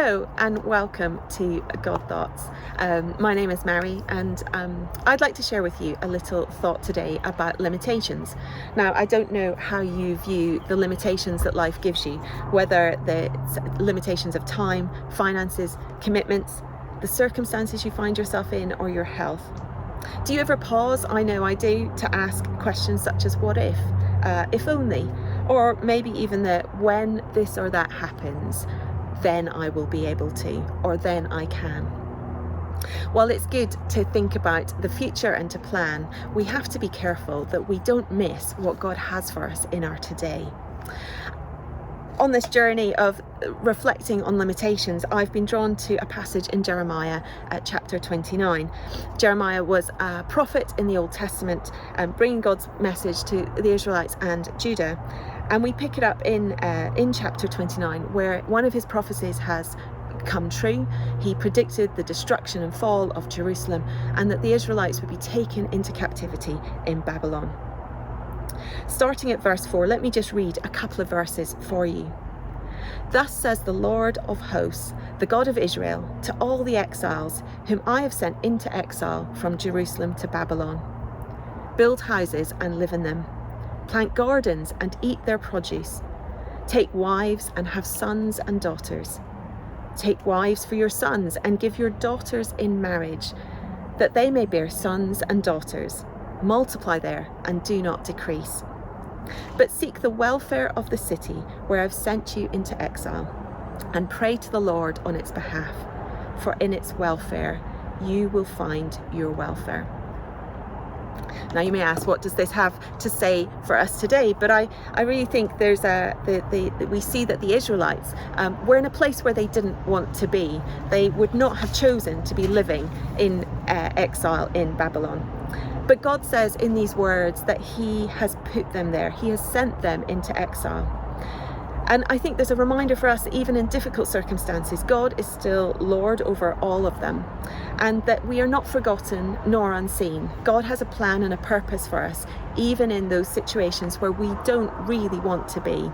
Hello and welcome to God Thoughts. My name is Mhairi, and I'd like to share with you a little thought today about limitations. Now, I don't know how you view the limitations that life gives you, whether the limitations of time, finances, commitments, the circumstances you find yourself in, or your health. Do you ever pause, I know I do, to ask questions such as what if only, or maybe even the when this or that happens, then I will be able to, or then I can. While it's good to think about the future and to plan, we have to be careful that we don't miss what God has for us in our today. On this journey of reflecting on limitations, I've been drawn to a passage in Jeremiah at chapter 29. Jeremiah was a prophet in the Old Testament, bringing God's message to the Israelites and Judah. And we pick it up in chapter 29, where one of his prophecies has come true. He predicted the destruction and fall of Jerusalem, and that the Israelites would be taken into captivity in Babylon. Starting at verse 4, let me just read a couple of verses for you. Thus says the Lord of hosts, the God of Israel, to all the exiles whom I have sent into exile from Jerusalem to Babylon. Build houses and live in them. Plant gardens and eat their produce. Take wives and have sons and daughters. Take wives for your sons and give your daughters in marriage, that they may bear sons and daughters. Multiply there and do not decrease. But seek the welfare of the city where I've sent you into exile, and pray to the Lord on its behalf, for in its welfare you will find your welfare. Now you may ask, what does this have to say for us today? But I really think there's we see that the Israelites were in a place where they didn't want to be. They would not have chosen to be living in exile in Babylon. But God says in these words that he has put them there. He has sent them into exile. And I think there's a reminder for us that even in difficult circumstances, God is still Lord over all of them, and that we are not forgotten nor unseen. God has a plan and a purpose for us, even in those situations where we don't really want to be.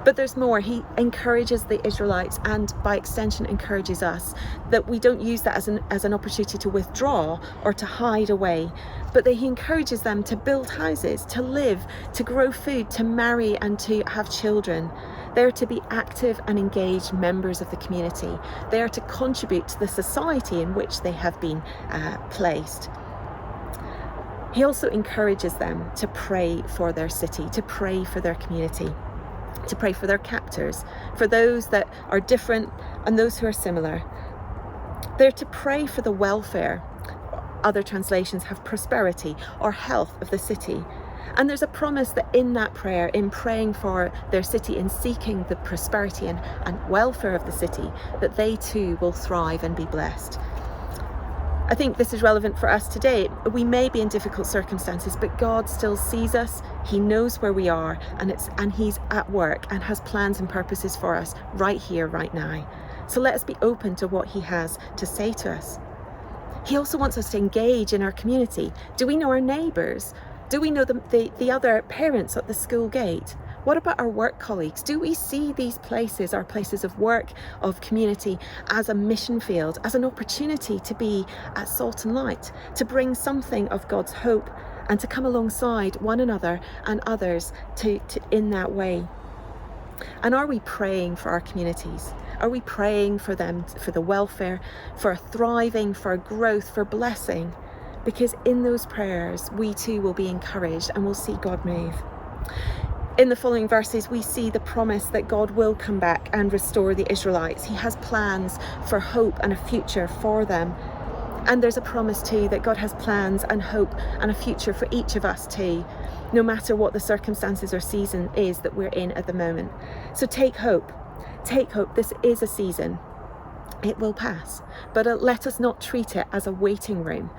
But there's more. He encourages the Israelites, and by extension encourages us, that we don't use that as an opportunity to withdraw or to hide away, but that he encourages them to build houses, to live, to grow food, to marry and to have children. They're to be active and engaged members of the community. They are to contribute to the society in which they have been placed. He also encourages them to pray for their city, to pray for their community, to pray for their captors, for those that are different and those who are similar. They're to pray for the welfare. Other translations have prosperity or health of the city. And there's a promise that in that prayer, in praying for their city, in seeking the prosperity and welfare of the city, that they too will thrive and be blessed. I think this is relevant for us today. We may be in difficult circumstances, but God still sees us. He knows where we are, and he's at work and has plans and purposes for us right here, right now. So let us be open to what he has to say to us. He also wants us to engage in our community. Do we know our neighbours? Do we know the other parents at the school gate? What about our work colleagues? Do we see these places, our places of work, of community, as a mission field, as an opportunity to be at salt and light, to bring something of God's hope and to come alongside one another and others to in that way? And are we praying for our communities? Are we praying for them, for the welfare, for thriving, for growth, for blessing? Because in those prayers, we too will be encouraged and will see God move. In the following verses, we see the promise that God will come back and restore the Israelites. He has plans for hope and a future for them. And there's a promise too that God has plans and hope and a future for each of us too, no matter what the circumstances or season is that we're in at the moment. So take hope. Take hope. This is a season. It will pass. But let us not treat it as a waiting room,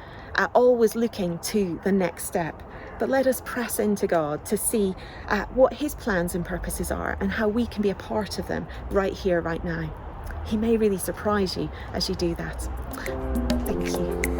always looking to the next step. But let us press into God to see what his plans and purposes are and how we can be a part of them right here, right now. He may really surprise you as you do that. Thank you.